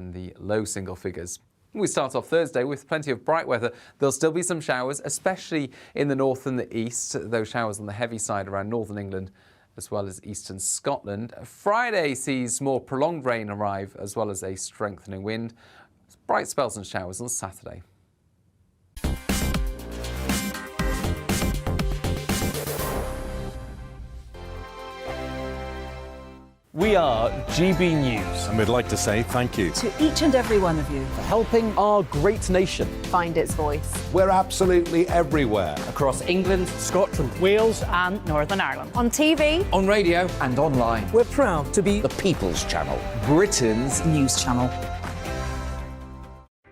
in the low single figures. We start off Thursday with plenty of bright weather. There'll still be some showers, especially in the north and the east. Those showers on the heavy side around northern England as well as eastern Scotland. Friday sees more prolonged rain arrive as well as a strengthening wind. Bright spells and showers on Saturday. We are GB News. And we'd like to say thank you to each and every one of you for helping our great nation find its voice. We're absolutely everywhere. Across England, Scotland, Wales and Northern Ireland. On TV, on radio and online. We're proud to be the People's Channel, Britain's news channel.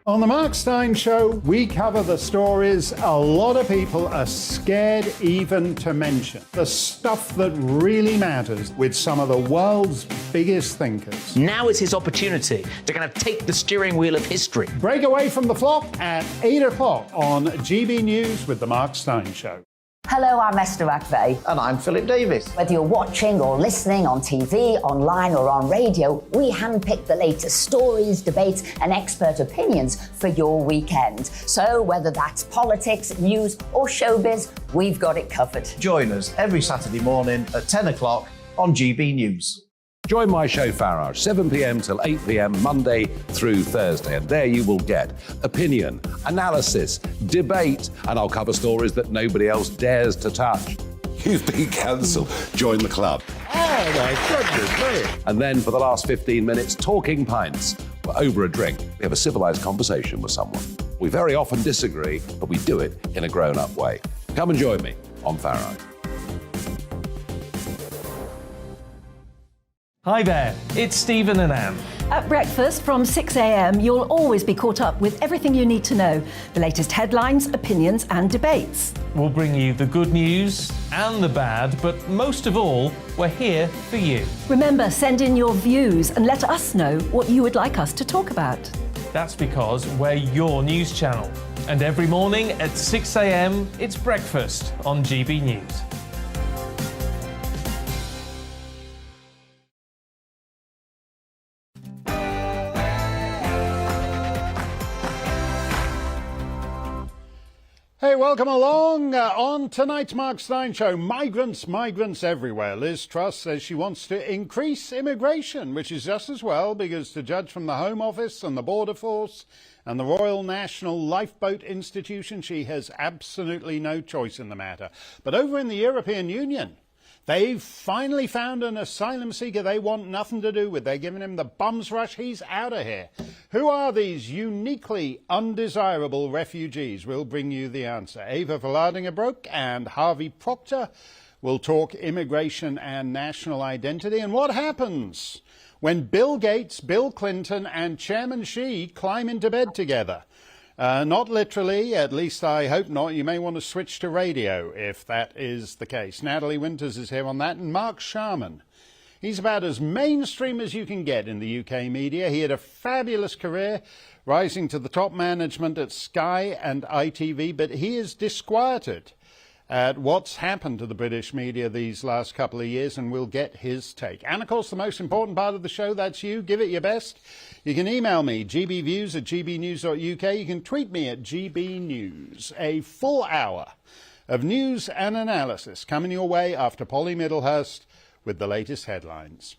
On the Mark Steyn Show, we cover the stories a lot of people are scared even to mention. The stuff that really matters with some of the world's biggest thinkers. Now is his opportunity to kind of take the steering wheel of history. Break away from the flop at 8 o'clock on GB News with the Mark Steyn Show. Hello, I'm Esther McVeigh. And I'm Philip Davis. Whether you're watching or listening on TV, online or on radio, we handpick the latest stories, debates and expert opinions for your weekend. So whether that's politics, news or showbiz, we've got it covered. Join us every Saturday morning at 10 o'clock on GB News. Join my show Farage, 7 p.m. till 8 p.m. Monday through Thursday. And there you will get opinion, analysis, debate, and I'll cover stories that nobody else dares to touch. You've been cancelled. Join the club. Oh my goodness me. And then for the last 15 minutes, talking pints. We're over a drink. We have a civilised conversation with someone. We very often disagree, but we do it in a grown-up way. Come and join me on Farage. Hi there, it's Stephen and Anne. At breakfast from 6 a.m, you'll always be caught up with everything you need to know. The latest headlines, opinions and debates. We'll bring you the good news and the bad, but most of all, we're here for you. Remember, send in your views and let us know what you would like us to talk about. That's because we're your news channel. And every morning at 6 a.m, it's breakfast on GB News. Hey, welcome along. On tonight's Mark Steyn Show, migrants everywhere. Liz Truss says she wants to increase immigration, which is just as well, because to judge from the Home Office and the Border Force and the Royal National Lifeboat Institution, she has absolutely no choice in the matter. But over in the European Union, they've finally found an asylum seeker they want nothing to do with. They're giving him the bum's rush. He's out of here. Who are these uniquely undesirable refugees? We'll bring you the answer. Ava Vlaardingerbroek and Harvey Proctor will talk immigration and national identity. And what happens when Bill Gates, Bill Clinton and Chairman Xi climb into bed together? Not literally, at least I hope not. You may want to switch to radio if that is the case. Natalie Winters is here on that, and Mark Sharman. He's about as mainstream as you can get in the UK media. He had a fabulous career, rising to the top management at Sky and ITV, but he is disquieted at what's happened to the British media these last couple of years, and we'll get his take. And, of course, the most important part of the show, that's you. Give it your best. You can email me, gbviews@gbnews.uk. You can tweet me at gbnews. A full hour of news and analysis coming your way after Polly Middlehurst with the latest headlines.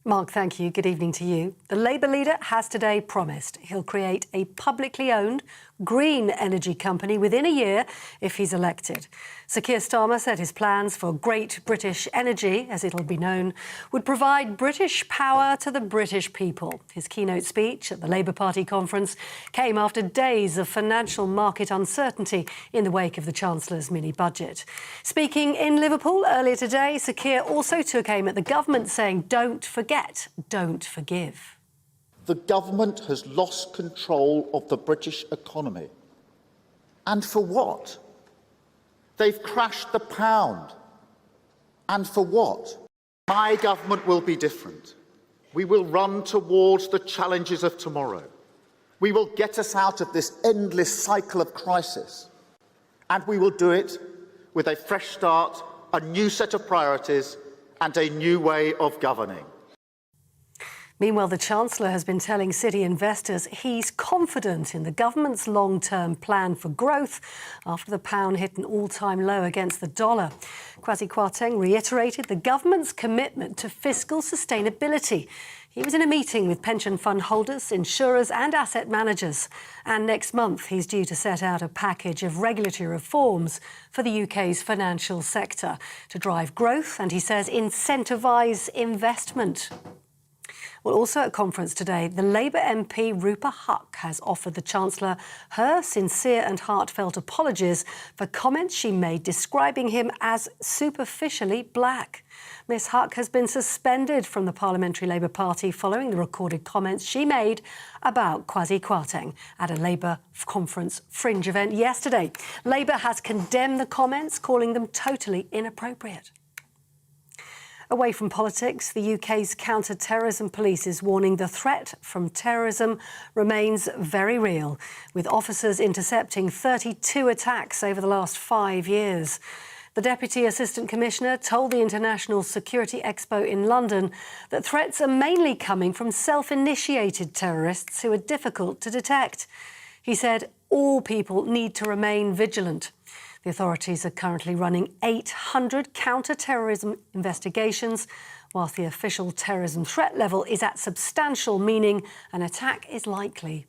Mark, thank you. Good evening to you. The Labour leader has today promised he'll create a publicly owned green energy company within a year if he's elected. Sir Keir Starmer said his plans for Great British Energy, as it'll be known, would provide British power to the British people. His keynote speech at the Labour Party conference came after days of financial market uncertainty in the wake of the Chancellor's mini-budget. Speaking in Liverpool earlier today, Sir Keir also took aim at the government, saying, "Don't forget, don't forgive." The government has lost control of the British economy. And for what? They've crashed the pound. And for what? My government will be different. We will run towards the challenges of tomorrow. We will get us out of this endless cycle of crisis. And we will do it with a fresh start, a new set of priorities and a new way of governing. Meanwhile, the Chancellor has been telling city investors he's confident in the government's long-term plan for growth after the pound hit an all-time low against the dollar. Kwasi Kwarteng reiterated the government's commitment to fiscal sustainability. He was in a meeting with pension fund holders, insurers and asset managers. And next month, he's due to set out a package of regulatory reforms for the UK's financial sector to drive growth and, he says, incentivise investment. Well, also at conference today, the Labour MP Rupa Huq has offered the Chancellor her sincere and heartfelt apologies for comments she made describing him as superficially black. Ms Huq has been suspended from the Parliamentary Labour Party following the recorded comments she made about Kwasi Kwarteng at a Labour conference fringe event yesterday. Labour has condemned the comments, calling them totally inappropriate. Away from politics, the UK's counter-terrorism police is warning the threat from terrorism remains very real, with officers intercepting 32 attacks over the last 5 years. The Deputy Assistant Commissioner told the International Security Expo in London that threats are mainly coming from self-initiated terrorists who are difficult to detect. He said all people need to remain vigilant. The authorities are currently running 800 counter-terrorism investigations, whilst the official terrorism threat level is at substantial, meaning an attack is likely.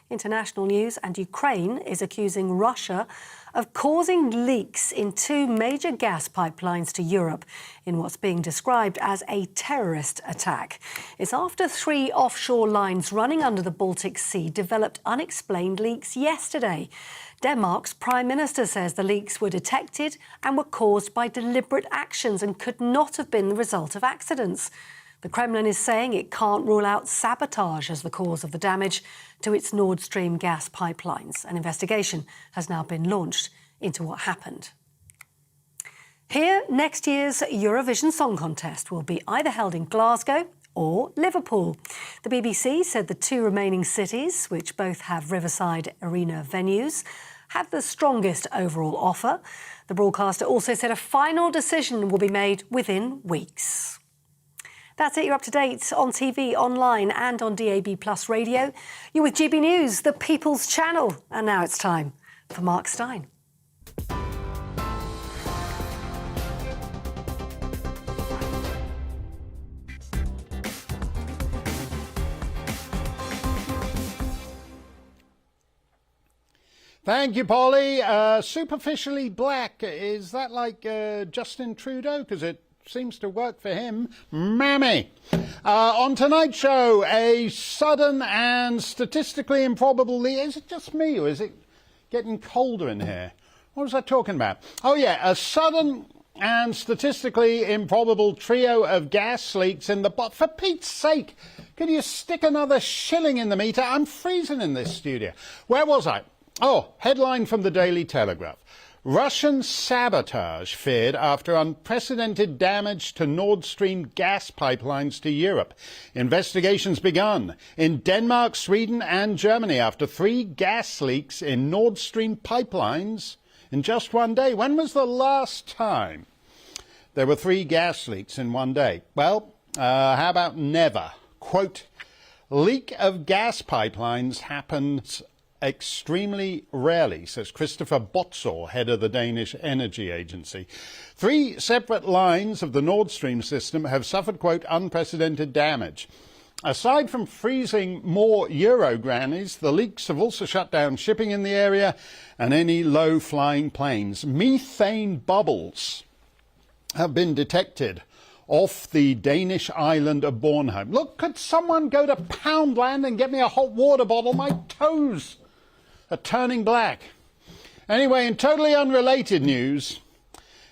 International news, and Ukraine is accusing Russia of causing leaks in 2 major gas pipelines to Europe in what's being described as a terrorist attack. It's after 3 offshore lines running under the Baltic Sea developed unexplained leaks yesterday. Denmark's Prime Minister says the leaks were detected and were caused by deliberate actions and could not have been the result of accidents. The Kremlin is saying it can't rule out sabotage as the cause of the damage to its Nord Stream gas pipelines. An investigation has now been launched into what happened. Here, next year's Eurovision Song Contest will be either held in Glasgow or Liverpool. The BBC said the 2 remaining cities, which both have Riverside Arena venues, have the strongest overall offer. The broadcaster also said a final decision will be made within weeks. That's it. You're up to date on TV, online and on DAB+ radio. You're with GB News, the People's Channel. And now it's time for Mark Steyn. Thank you, Polly. Superficially black, is that like Justin Trudeau? Because it seems to work for him. Mammy. On tonight's show, a sudden and statistically improbable leak. Is it just me or is it getting colder in here? What was I talking about? Oh, yeah, a sudden and statistically improbable trio of gas leaks in the... For Pete's sake, could you stick another shilling in the meter? I'm freezing in this studio. Where was I? Oh, headline from the Daily Telegraph. Russian sabotage feared after unprecedented damage to Nord Stream gas pipelines to Europe. Investigations begun in Denmark, Sweden and Germany after 3 gas leaks in Nord Stream pipelines in just one day. When was the last time there were 3 gas leaks in one day? Well, how about never? Quote, leak of gas pipelines happens extremely rarely, says Christopher Botsaw, head of the Danish Energy Agency. 3 separate lines of the Nord Stream system have suffered, quote, unprecedented damage. Aside from freezing more Euro grannies, the leaks have also shut down shipping in the area and any low-flying planes. Methane bubbles have been detected off the Danish island of Bornholm. Look, could someone go to Poundland and get me a hot water bottle? My toes are turning black. Anyway, in totally unrelated news,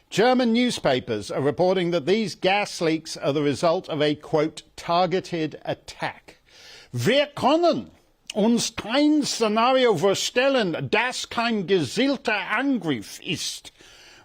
German newspapers are reporting that these gas leaks are the result of a, quote, targeted attack. Wir können uns kein Szenario vorstellen, das kein gezielter Angriff ist.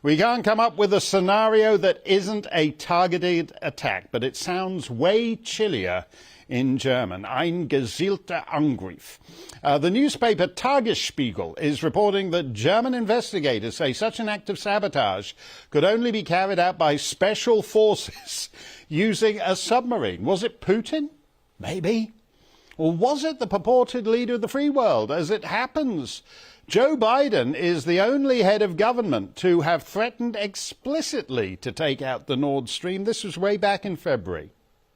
We can't come up with a scenario that isn't a targeted attack, but it sounds way chillier in German. Ein gezielter Angriff. The newspaper Tagesspiegel is reporting that German investigators say such an act of sabotage could only be carried out by special forces using a submarine. Was it Putin? Maybe. Or was it the purported leader of the free world? As it happens, Joe Biden is the only head of government to have threatened explicitly to take out the Nord Stream. This was way back in February.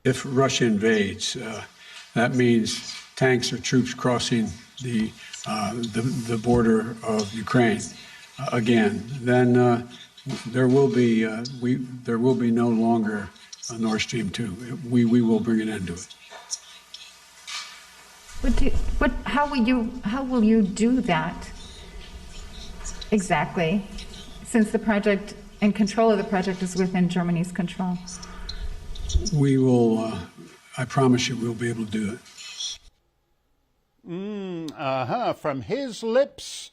If Russia invades, that means tanks or troops crossing the border of Ukraine again. Then there will be no longer a Nord Stream 2. We will bring an end to it. How will you do that exactly, since the project and control of the project is within Germany's control? We will, I promise you, we'll be able to do it. From his lips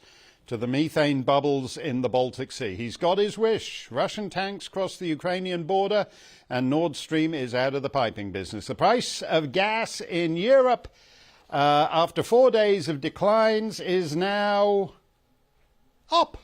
to the methane bubbles in the Baltic Sea. He's got his wish. Russian tanks cross the Ukrainian border and Nord Stream is out of the piping business. The price of gas in Europe, after 4 days of declines, is now up.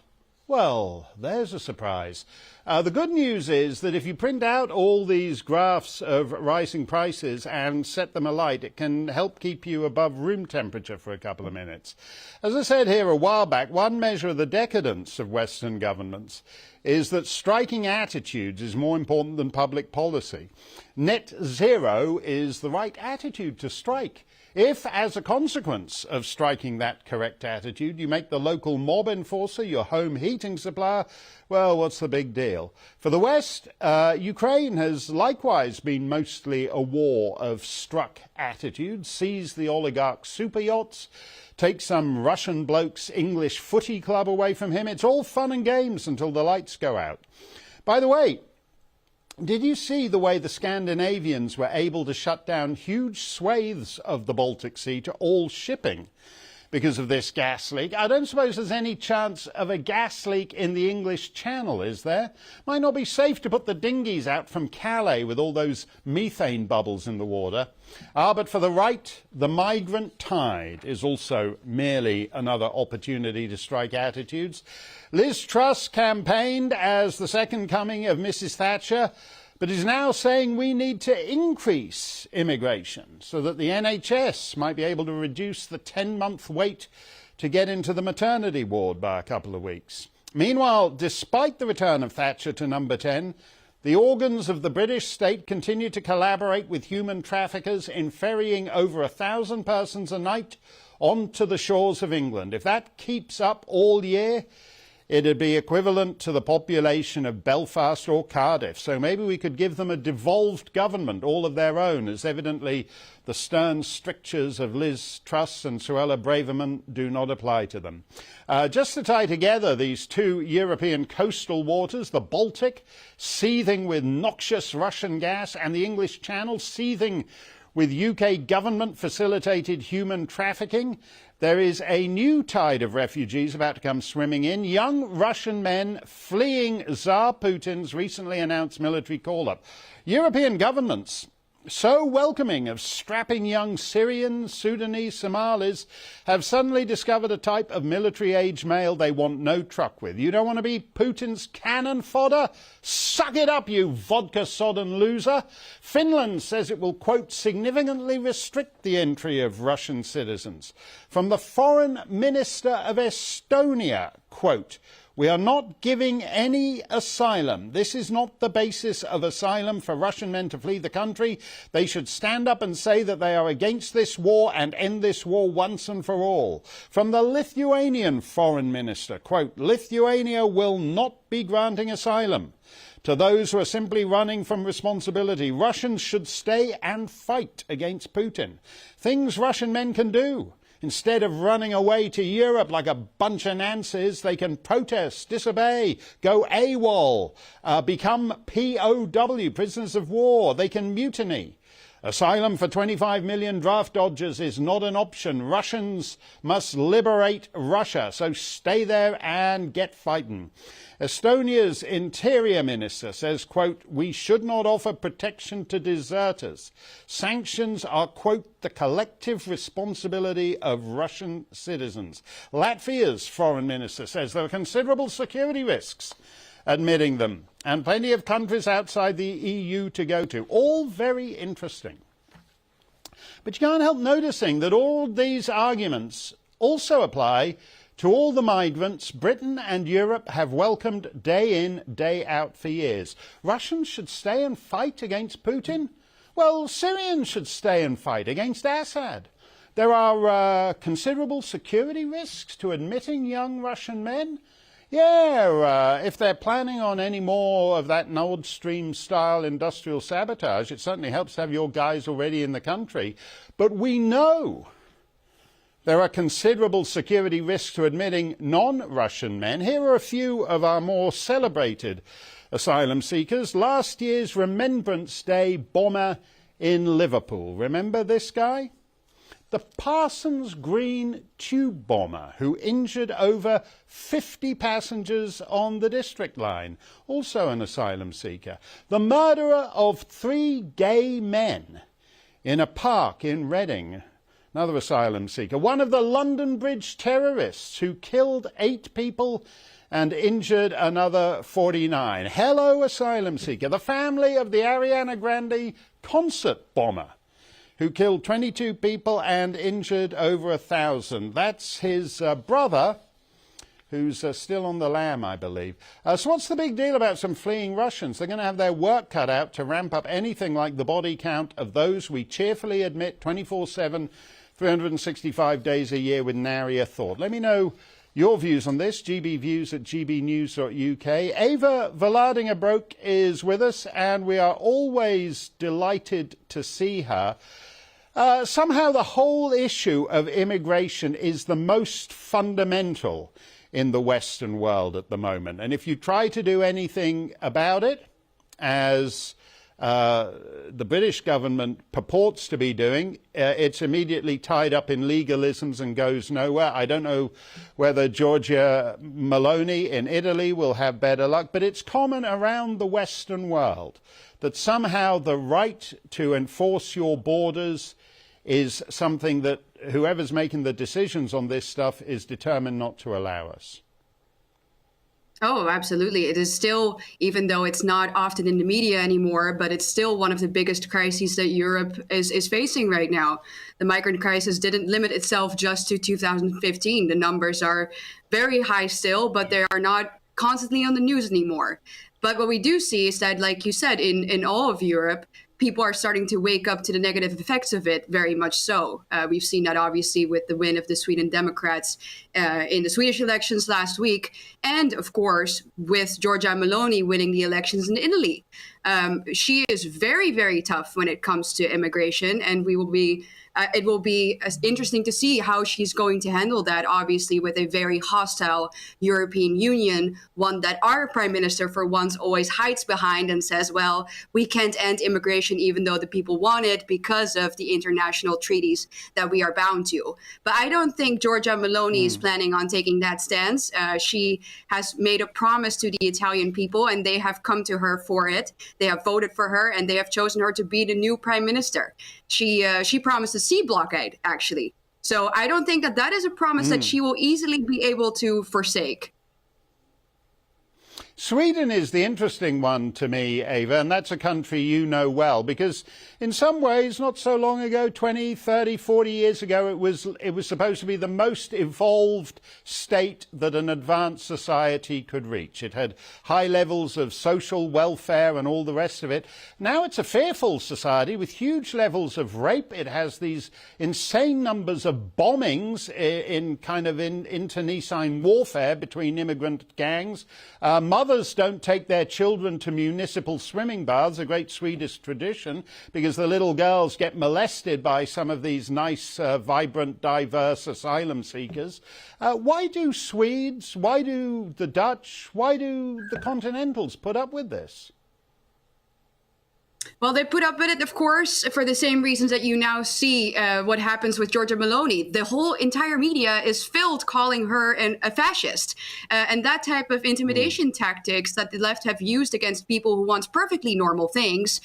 Well, there's a surprise. The good news is that if you print out all these graphs of rising prices and set them alight, it can help keep you above room temperature for a couple of minutes. As I said here a while back, one measure of the decadence of Western governments is that striking attitudes is more important than public policy. Net zero is the right attitude to strike. If, as a consequence of striking that correct attitude, you make the local mob enforcer your home heating supplier, well, what's the big deal? For the West, Ukraine has likewise been mostly a war of struck attitudes. Seize the oligarch's super yachts, take some Russian bloke's English footy club away from him. It's all fun and games until the lights go out. By the way, did you see the way the Scandinavians were able to shut down huge swathes of the Baltic Sea to all shipping because of this gas leak? I don't suppose there's any chance of a gas leak in the English Channel, is there? Might not be safe to put the dinghies out from Calais with all those methane bubbles in the water. But for the right, the migrant tide is also merely another opportunity to strike attitudes. Liz Truss campaigned as the second coming of Mrs. Thatcher, but is now saying we need to increase immigration so that the NHS might be able to reduce the 10-month wait to get into the maternity ward by a couple of weeks. Meanwhile, despite the return of Thatcher to number 10, the organs of the British state continue to collaborate with human traffickers in ferrying over 1,000 persons a night onto the shores of England. If that keeps up all year, it'd be equivalent to the population of Belfast or Cardiff. So maybe we could give them a devolved government all of their own, as evidently the stern strictures of Liz Truss and Suella Braverman do not apply to them. Just to tie together these two European coastal waters, the Baltic seething with noxious Russian gas and the English Channel seething with UK government-facilitated human trafficking, there is a new tide of refugees about to come swimming in. Young Russian men fleeing Tsar Putin's recently announced military call-up. European governments, so welcoming of strapping young Syrians, Sudanese, Somalis, have suddenly discovered a type of military-age male they want no truck with. You don't want to be Putin's cannon fodder? Suck it up, you vodka-sodden loser. Finland says it will, quote, significantly restrict the entry of Russian citizens. From the Foreign Minister of Estonia, quote, we are not giving any asylum. This is not the basis of asylum for Russian men to flee the country. They should stand up and say that they are against this war and end this war once and for all. From the Lithuanian foreign minister, quote, Lithuania will not be granting asylum to those who are simply running from responsibility. Russians should stay and fight against Putin. Things Russian men can do. Instead of running away to Europe like a bunch of Nancies, they can protest, disobey, go AWOL, become POW, prisoners of war. They can mutiny. Asylum for 25 million draft dodgers is not an option. Russians must liberate Russia, so stay there and get fighting. Estonia's interior minister says, quote, we should not offer protection to deserters. Sanctions are, quote, the collective responsibility of Russian citizens. Latvia's foreign minister says there are considerable security risks admitting them, and plenty of countries outside the EU to go to. All very interesting. But you can't help noticing that all these arguments also apply to all the migrants Britain and Europe have welcomed day in, day out for years. Russians should stay and fight against Putin? Well, Syrians should stay and fight against Assad. There are considerable security risks to admitting young Russian men. Yeah, if they're planning on any more of that Nord Stream-style industrial sabotage, it certainly helps to have your guys already in the country. But we know there are considerable security risks to admitting non-Russian men. Here are a few of our more celebrated asylum seekers. Last year's Remembrance Day bomber in Liverpool. Remember this guy? The Parsons Green tube bomber who injured over 50 passengers on the District Line, also an asylum seeker. The murderer of 3 gay men in a park in Reading, another asylum seeker. One of the London Bridge terrorists who killed 8 people and injured another 49. Hello, asylum seeker. The family of the Ariana Grande concert bomber who killed 22 people and injured over 1,000. That's his brother, who's still on the lam, I believe. So what's the big deal about some fleeing Russians? They're going to have their work cut out to ramp up anything like the body count of those we cheerfully admit 24/7, 365 days a year with nary a thought. Let me know your views on this, gbviews@gbnews.uk. Ava Valadinga-Broek is with us, and we are always delighted to see her. Somehow the whole issue of immigration is the most fundamental in the Western world at the moment. And if you try to do anything about it, as the British government purports to be doing, it's immediately tied up in legalisms and goes nowhere. I don't know whether Giorgia Meloni in Italy will have better luck, but it's common around the Western world that somehow the right to enforce your borders is something that whoever's making the decisions on this stuff is determined not to allow us. Oh, absolutely. It is still, even though it's not often in the media anymore, but it's still one of the biggest crises that Europe is facing right now. The migrant crisis didn't limit itself just to 2015. The numbers are very high still, but they are not constantly on the news anymore. But what we do see is that, like you said, in all of Europe, people are starting to wake up to the negative effects of it, very much so. We've seen that obviously with the win of the Sweden Democrats in the Swedish elections last week. And of course, with Giorgia Meloni winning the elections in Italy. She is very, very tough when it comes to immigration, and it will be interesting to see how she's going to handle that, obviously, with a very hostile European Union, one that our prime minister for once always hides behind and says, well, we can't end immigration even though the people want it because of the international treaties that we are bound to. But I don't think Giorgia Meloni is planning on taking that stance. She has made a promise to the Italian people, and they have come to her for it. They have voted for her, and they have chosen her to be the new prime minister. She promised a sea blockade, actually. So I don't think that is a promise that she will easily be able to forsake. Sweden is the interesting one to me, Ava, and that's a country you know well, because in some ways, not so long ago, 20, 30, 40 years ago, it was supposed to be the most evolved state that an advanced society could reach. It had high levels of social welfare and all the rest of it. Now it's a fearful society with huge levels of rape. It has these insane numbers of bombings in internecine warfare between immigrant gangs. Mothers don't take their children to municipal swimming baths, a great Swedish tradition, because the little girls get molested by some of these nice, vibrant, diverse asylum seekers. Why do Swedes, why do the Dutch, why do the Continentals put up with this? Well, they put up with it, of course, for the same reasons that you now see what happens with Giorgia Meloni. The whole entire media is filled calling her a fascist. And that type of intimidation tactics that the left have used against people who want perfectly normal things,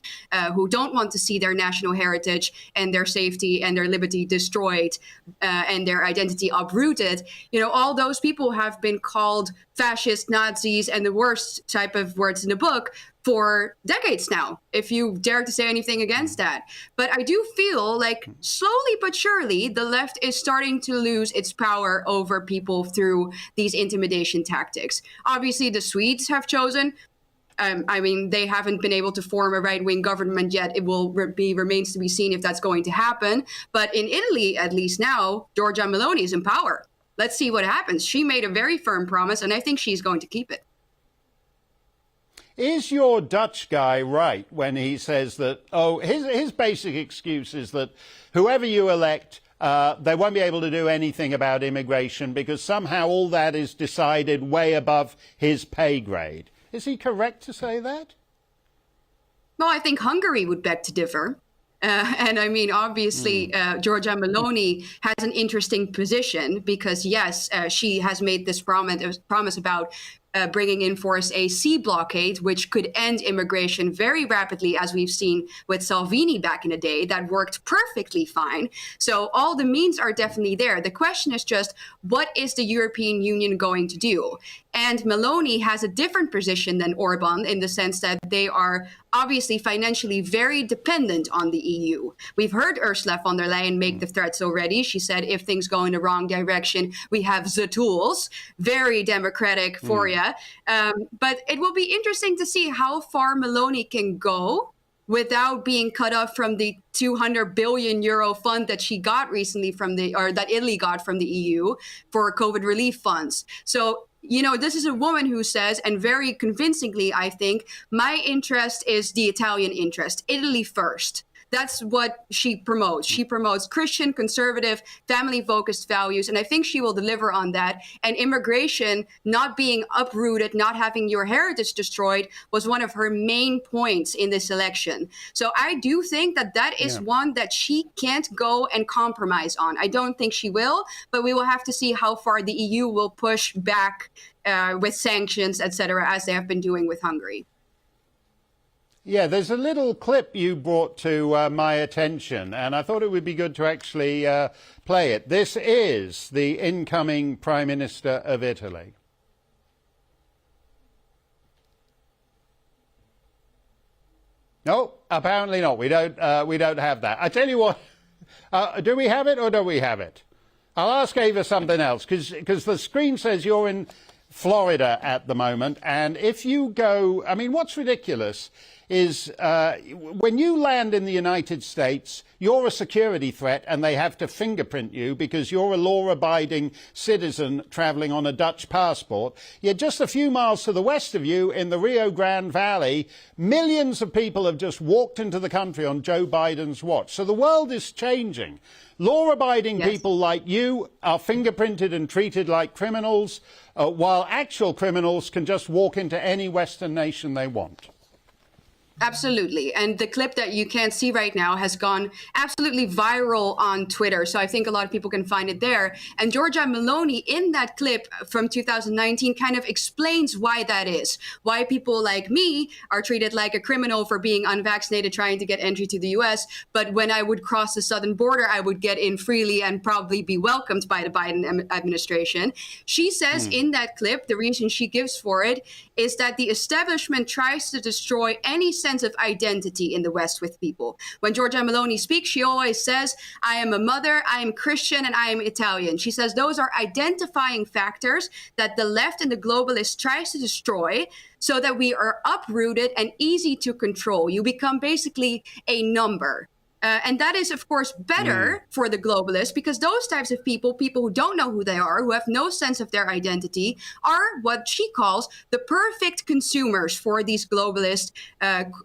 who don't want to see their national heritage and their safety and their liberty destroyed and their identity uprooted. All those people have been called fascist, Nazis, and the worst type of words in the book for decades now, if you dare to say anything against that. But I do feel like slowly but surely, the left is starting to lose its power over people through these intimidation tactics. Obviously, the Swedes have chosen. They haven't been able to form a right-wing government yet. It will remains to be seen if that's going to happen. But in Italy, at least now, Giorgia Meloni is in power. Let's see what happens. She made a very firm promise, and I think she's going to keep it. Is your Dutch guy right when he says that, his basic excuse is that whoever you elect, they won't be able to do anything about immigration because somehow all that is decided way above his pay grade? Is he correct to say that? Well, I think Hungary would beg to differ. Obviously, Giorgia Meloni has an interesting position because, yes, she has made this promise about bringing in force a sea blockade, which could end immigration very rapidly, as we've seen with Salvini back in the day. That worked perfectly fine. So all the means are definitely there. The question is just, what is the European Union going to do? And Meloni has a different position than Orban in the sense that they are obviously financially very dependent on the EU. We've heard Ursula von der Leyen make the threats already. She said, if things go in the wrong direction, we have the tools. Very democratic for you. But it will be interesting to see how far Meloni can go without being cut off from the 200 billion euro fund that she got recently that Italy got from the EU for COVID relief funds. So, this is a woman who says, and very convincingly, I think, my interest is the Italian interest, Italy first. That's what she promotes. She promotes Christian, conservative, family-focused values, and I think she will deliver on that. And immigration not being uprooted, not having your heritage destroyed, was one of her main points in this election. So I do think that is one that she can't go and compromise on. I don't think she will, but we will have to see how far the EU will push back with sanctions, etc., as they have been doing with Hungary. Yeah, there's a little clip you brought to my attention, and I thought it would be good to actually play it. This is the incoming Prime Minister of Italy. No, apparently not. We don't have that. I tell you what, do we have it or don't we have it? I'll ask Ava something else, because the screen says you're in Florida at the moment, and if you go, what's ridiculous is when you land in the United States, you're a security threat and they have to fingerprint you because you're a law-abiding citizen traveling on a Dutch passport. Yet just a few miles to the west of you in the Rio Grande Valley, millions of people have just walked into the country on Joe Biden's watch. So the world is changing. Law-abiding people like you are fingerprinted and treated like criminals, while actual criminals can just walk into any Western nation they want. Absolutely. And the clip that you can't see right now has gone absolutely viral on Twitter. So I think a lot of people can find it there. And Giorgia Meloni in that clip from 2019 kind of explains why that is, why people like me are treated like a criminal for being unvaccinated, trying to get entry to the US. But when I would cross the southern border, I would get in freely and probably be welcomed by the Biden administration. She says in that clip, the reason she gives for it is that the establishment tries to destroy any sense of identity in the West with people. When Giorgia Meloni speaks, she always says, I am a mother, I am Christian, and I am Italian. She says those are identifying factors that the left and the globalists tries to destroy so that we are uprooted and easy to control. You become basically a number. And that is, of course, better for the globalists, because those types of people who don't know who they are, who have no sense of their identity, are what she calls the perfect consumers for these globalist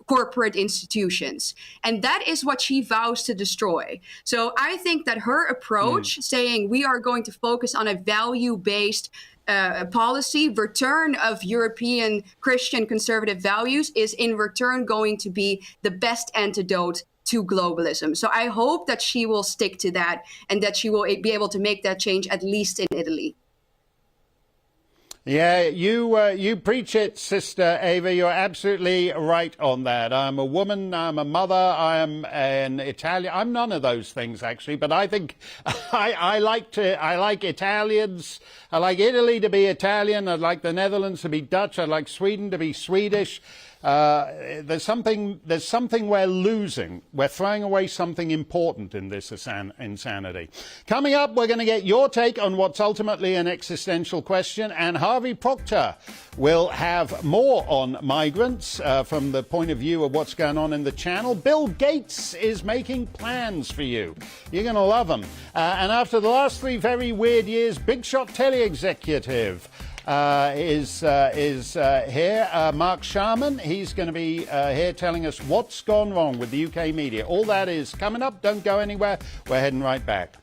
corporate institutions. And that is what she vows to destroy. So I think that her approach, saying we are going to focus on a value-based policy, return of European Christian conservative values, is in return going to be the best antidote to globalism. So I hope that she will stick to that, and that she will be able to make that change, at least in Italy. Yeah, you preach it, Sister Ava. You're absolutely right on that. I'm a woman, I'm a mother, I am an Italian. I'm none of those things, actually, but I think I like Italians. I like Italy to be Italian. I'd like the Netherlands to be Dutch. I'd like Sweden to be Swedish. There's something we're losing. We're throwing away something important in this insanity. Coming up, we're going to get your take on what's ultimately an existential question, and Harvey Proctor will have more on migrants from the point of view of what's going on in the Channel. Bill Gates is making plans for you. You're going to love them. And after the last 3 very weird years, big shot telly executive is here. Mark Sharman, he's going to be here telling us what's gone wrong with the UK media. All that is coming up. Don't go anywhere. We're heading right back.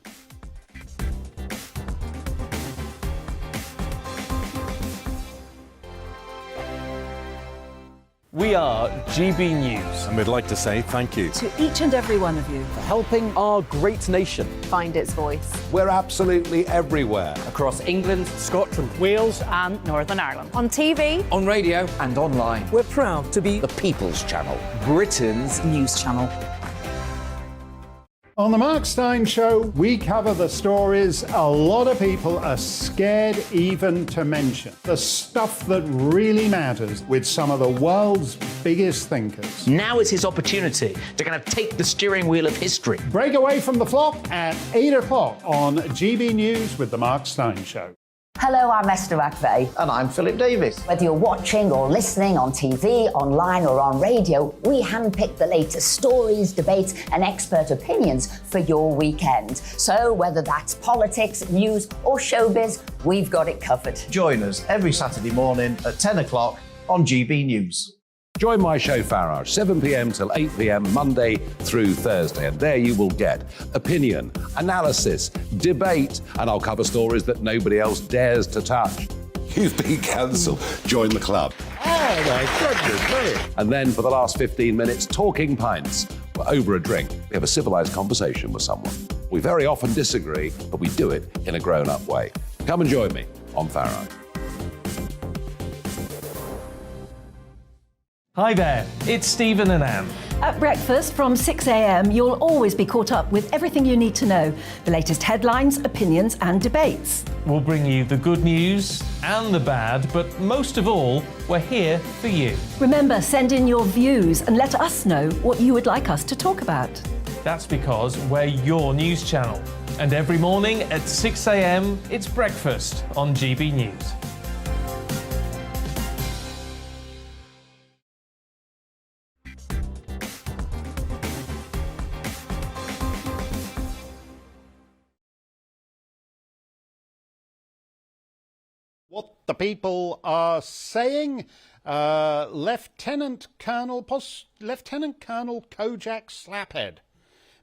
We are GB News. And we'd like to say thank you To each and every one of you. for helping our great nation. Find its voice. We're absolutely everywhere. Across England, Scotland, Wales and Northern Ireland. On TV. On radio. and online. We're proud to be the People's Channel, Britain's News Channel. On the Mark Steyn Show, we cover the stories a lot of people are scared even to mention. The stuff that really matters with some of the world's biggest thinkers. Now is his opportunity to kind of take the steering wheel of history. Break away from the flock at 8 o'clock on GB News with the Mark Steyn Show. Hello, I'm Esther McVeigh. And I'm Philip Davis. Whether you're watching or listening on TV, online or on radio, we handpick the latest stories, debates and expert opinions for your weekend. So whether that's politics, news or showbiz, we've got it covered. Join us every Saturday morning at 10 o'clock on GB News. Join my show Farage, 7 p.m. till 8 p.m. Monday through Thursday, and there you will get opinion, analysis, debate, and I'll cover stories that nobody else dares to touch. You've been cancelled. Join the club. Oh my goodness me. And then for the last 15 minutes, talking pints. We're over a drink. We have a civilised conversation with someone. We very often disagree, but we do it in a grown-up way. Come and join me on Farage. Hi there, it's Stephen and Anne. At breakfast from 6 a.m, you'll always be caught up with everything you need to know, the latest headlines, opinions and debates. We'll bring you the good news and the bad, but most of all, we're here for you. Remember, send in your views and let us know what you would like us to talk about. That's because we're your news channel. And every morning at 6 a.m, it's breakfast on GB News. What the people are saying, Lieutenant Colonel Kojak Slaphead,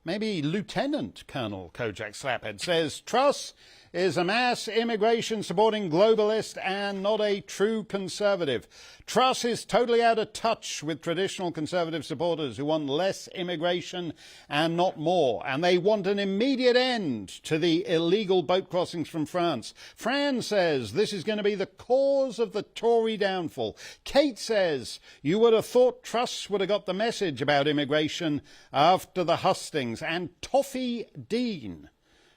maybe Lieutenant Colonel Kojak Slaphead, says Truss is a mass immigration supporting globalist and not a true conservative. Truss is totally out of touch with traditional conservative supporters who want less immigration and not more. And they want an immediate end to the illegal boat crossings from France. Fran says this is going to be the cause of the Tory downfall. Kate says you would have thought Truss would have got the message about immigration after the hustings. And Toffee Dean,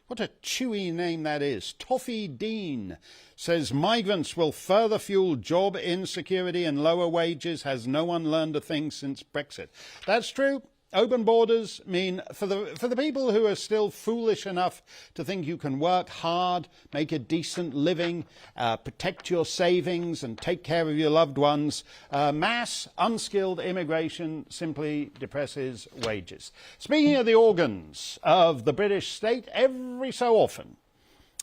what a chewy name that is. Toffee Dean says migrants will further fuel job insecurity and lower wages. Has no one learned a thing since Brexit? That's true. Open borders mean, for the people who are still foolish enough to think you can work hard, make a decent living, protect your savings and take care of your loved ones, mass unskilled immigration simply depresses wages. Speaking of the organs of the British state, every so often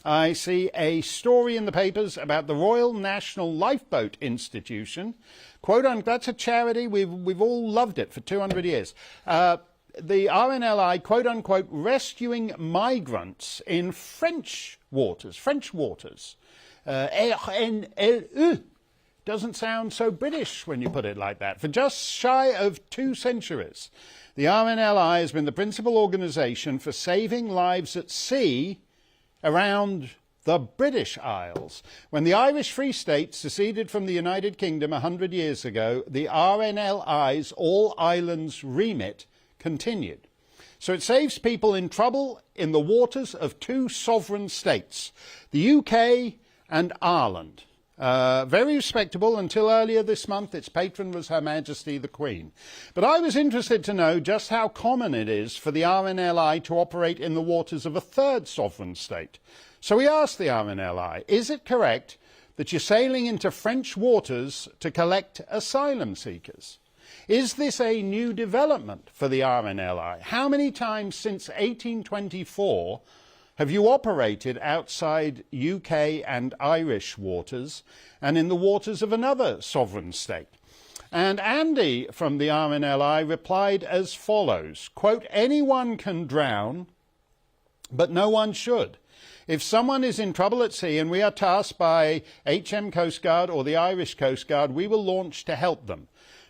I see a story in the papers about the Royal National Lifeboat Institution. Quote unquote, that's a charity. We've all loved it for 200 years. The RNLI, quote unquote, rescuing migrants in French waters. RNLE. Doesn't sound so British when you put it like that. For just shy of 2 centuries, the RNLI has been the principal organisation for saving lives at sea around the British Isles. When the Irish Free State seceded from the United Kingdom 100 years ago, the RNLI's All Islands remit continued. So it saves people in trouble in the waters of 2 sovereign states, the UK and Ireland. Very respectable until earlier this month. Its patron was Her Majesty the Queen. But I was interested to know just how common it is for the RNLI to operate in the waters of a 3rd sovereign state. So we asked the RNLI, is it correct that you're sailing into French waters to collect asylum seekers? Is this a new development for the RNLI? How many times since 1824 have you operated outside UK and Irish waters and in the waters of another sovereign state? And Andy from the RNLI replied as follows, quote, anyone can drown, but no one should. If someone is in trouble at sea and we are tasked by HM Coast Guard or the Irish Coast Guard, we will launch to help them,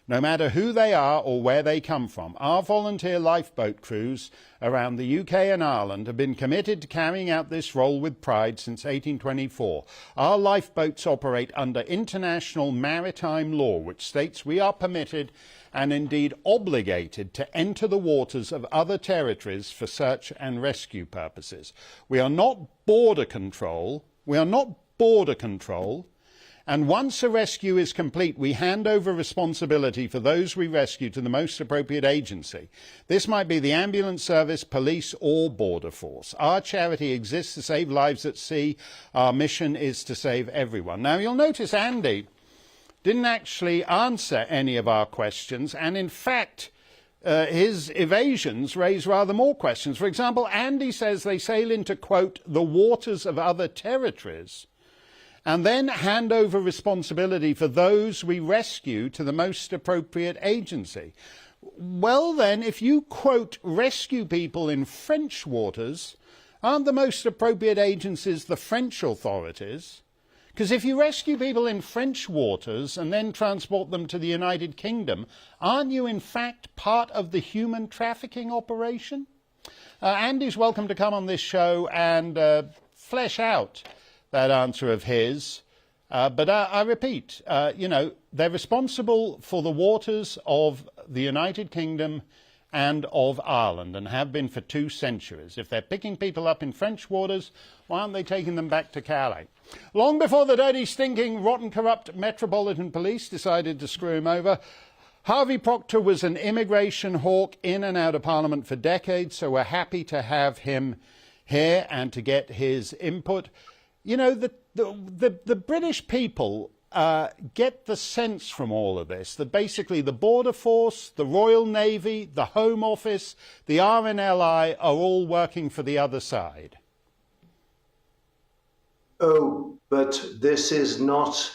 no matter who they are or where they come from. Our volunteer lifeboat crews around the UK and Ireland have been committed to carrying out this role with pride since 1824. Our lifeboats operate under international maritime law, which states we are permitted and indeed obligated to enter the waters of other territories for search and rescue purposes. We are not border control. And once a rescue is complete, we hand over responsibility for those we rescue to the most appropriate agency. This might be the ambulance service, police, or border force. Our charity exists to save lives at sea. Our mission is to save everyone. Now, you'll notice Andy didn't actually answer any of our questions, and in fact, his evasions raise rather more questions. For example, Andy says they sail into, quote, the waters of other territories, and then hand over responsibility for those we rescue to the most appropriate agency. Well then, if you, quote, rescue people in French waters, aren't the most appropriate agencies the French authorities? Because if you rescue people in French waters and then transport them to the United Kingdom, aren't you in fact part of the human trafficking operation? Andy's welcome to come on this show and flesh out that answer of his. But I repeat, they're responsible for the waters of the United Kingdom and of Ireland, and have been for 2 centuries. If they're picking people up in French waters, why aren't they taking them back to Calais? Long before the dirty, stinking, rotten, corrupt Metropolitan Police decided to screw him over, Harvey Proctor was an immigration hawk in and out of Parliament for decades, so we're happy to have him here and to get his input. You know, the British people get the sense from all of this that basically the Border Force, the Royal Navy, the Home Office, the RNLI are all working for the other side. Oh, but this is not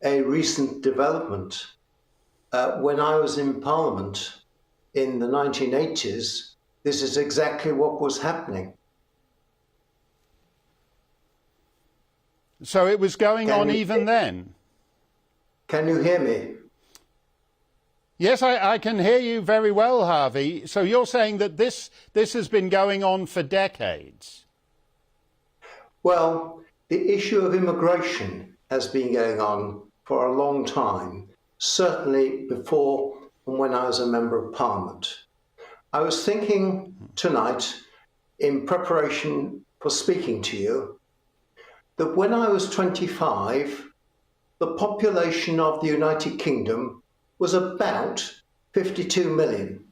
a recent development. When I was in Parliament in the 1980s, this is exactly what was happening. So it was going on even then? Can you hear me? Yes, I can hear you very well, Harvey. So you're saying that this has been going on for decades? Well, the issue of immigration has been going on for a long time, certainly before and when I was a member of Parliament. I was thinking tonight, in preparation for speaking to you, that when I was 25, the population of the United Kingdom was about 52 million.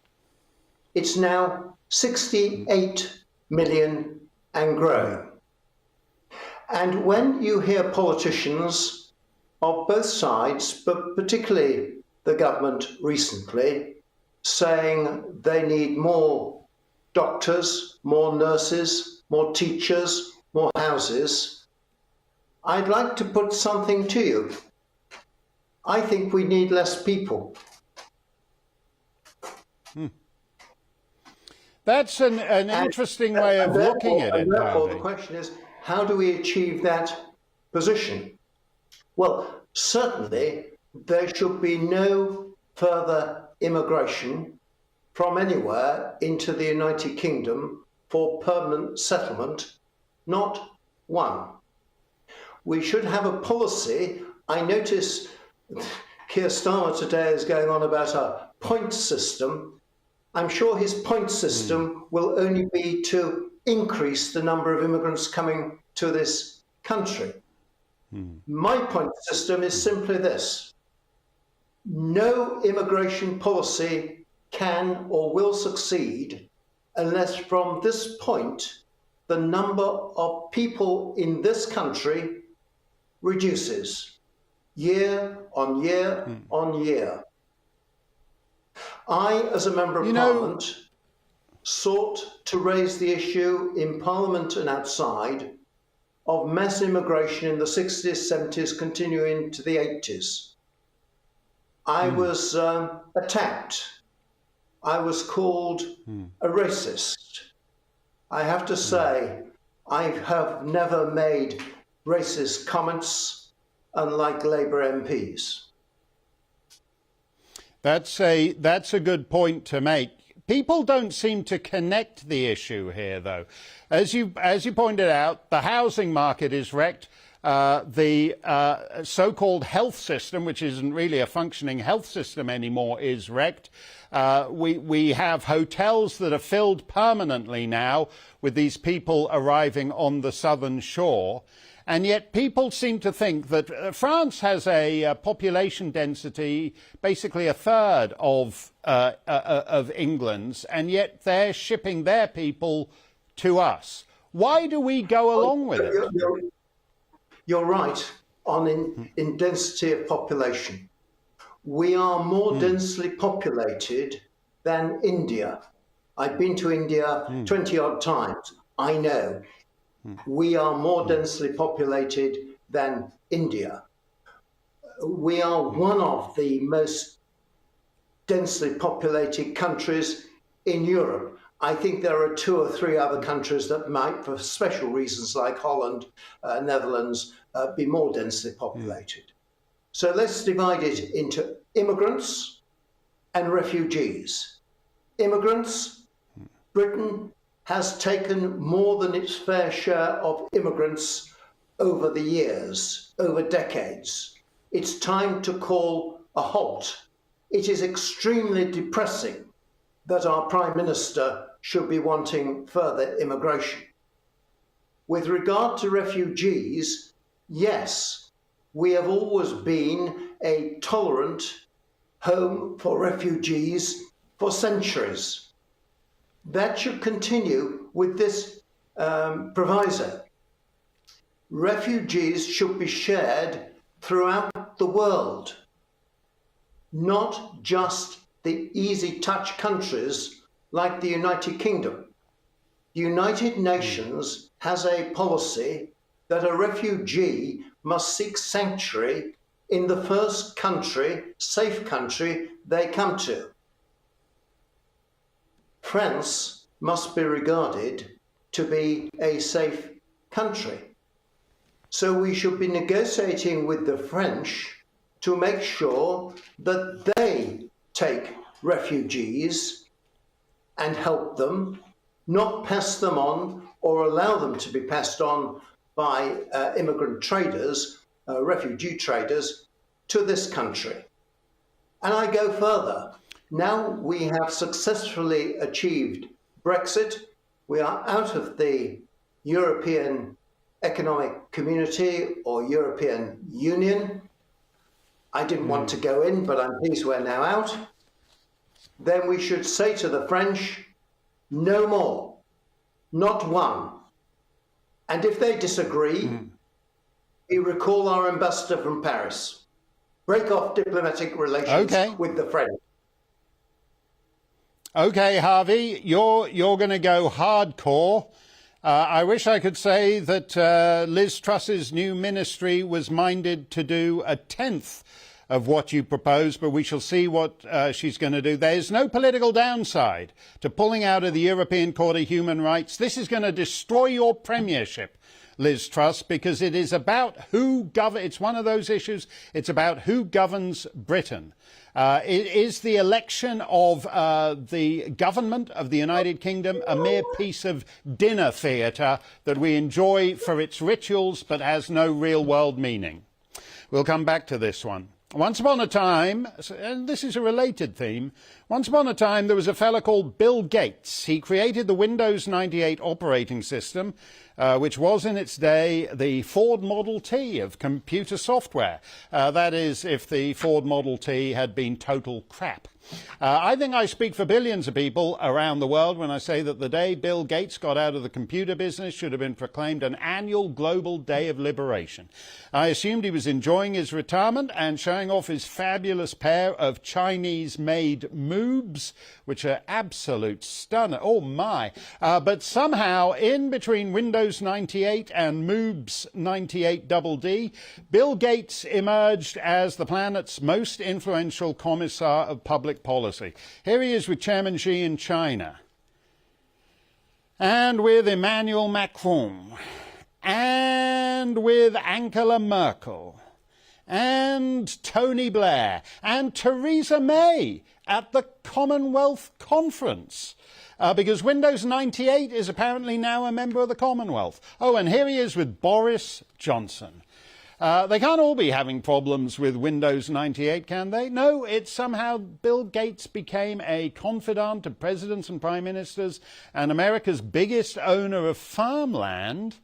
It's now 68 million and growing. And when you hear politicians of both sides, but particularly the government recently, saying they need more doctors, more nurses, more teachers, more houses, I'd like to put something to you. I think we need less people. That's an interesting way of looking at it. Therefore, the question is, how do we achieve that position? Well, certainly there should be no further immigration from anywhere into the United Kingdom for permanent settlement, not one. We should have a policy. I notice Keir Starmer today is going on about a point system. I'm sure his point system will only be to increase the number of immigrants coming to this country. My point system is simply this. No immigration policy can or will succeed unless from this point the number of people in this country reduces year on year on year. I, as a member of Parliament, sought to raise the issue in Parliament and outside of mass immigration in the 60s, 70s, continuing to the 80s. I was attacked. I was called a racist. I have to say, I have never made racist comments, unlike Labour MPs. That's a good point to make. People don't seem to connect the issue here, though. As you pointed out, the housing market is wrecked. The so-called health system, which isn't really a functioning health system anymore, is wrecked. We have hotels that are filled permanently now with these people arriving on the southern shore. And yet people seem to think that France has a population density basically a third of England's, and yet they're shipping their people to us. Why do we go along with it? You're right on in density of population. We are more densely populated than India. I've been to India 20 odd times. I know. We are more densely populated than India. We are one of the most densely populated countries in Europe. I think there are 2 or 3 other countries that might, for special reasons like Holland, Netherlands, be more densely populated. So let's divide it into immigrants and refugees. Immigrants, Britain has taken more than its fair share of immigrants over the years, over decades. It's time to call a halt. It is extremely depressing that our Prime Minister should be wanting further immigration. With regard to refugees, yes, we have always been a tolerant home for refugees for centuries. That should continue with this proviso. Refugees should be shared throughout the world, not just the easy touch countries like the United Kingdom. The United Nations has a policy that a refugee must seek sanctuary in the first country, safe country they come to. France must be regarded to be a safe country. So we should be negotiating with the French to make sure that they take refugees and help them, not pass them on or allow them to be passed on by immigrant traders, refugee traders, to this country. And I go further. Now we have successfully achieved Brexit. We are out of the European Economic Community or European Union. I didn't want to go in, but I'm pleased we're now out. then we should say to the French, no more, not one. And if they disagree, we recall our ambassador from Paris, break off diplomatic relations with the French. Okay, Harvey, you're going to go hardcore. I wish I could say that Liz Truss's new ministry was minded to do a tenth of what you propose, but we shall see what she's going to do. There's no political downside to pulling out of the European Court of Human Rights. This is going to destroy your premiership, Liz Truss, because it is about who governs. It's one of those issues. It's about who governs Britain. It is the election of the government of the United Kingdom a mere piece of dinner theatre that we enjoy for its rituals but has no real world meaning. We'll come back to this one. Once upon a time, and this is a related theme, once upon a time there was a fellow called Bill Gates. He created the Windows 98 operating system, which was in its day the Ford Model T of computer software. That is, if the Ford Model T had been total crap. I think I speak for billions of people around the world when I say that the day Bill Gates got out of the computer business should have been proclaimed an annual global day of liberation. I assumed he was enjoying his retirement and showing off his fabulous pair of Chinese-made moobs, which are absolute stunner. Oh my. But somehow, in between Windows 98 and moobs 98 DD, Bill Gates emerged as the planet's most influential commissar of public policy. Here he is with Chairman Xi in China, and with Emmanuel Macron, and with Angela Merkel, and Tony Blair, and Theresa May at the Commonwealth Conference. Because Windows 98 is apparently now a member of the Commonwealth. Oh, and here he is with Boris Johnson. They can't all be having problems with Windows 98, can they? No, it's somehow Bill Gates became a confidant of presidents and prime ministers and America's biggest owner of farmland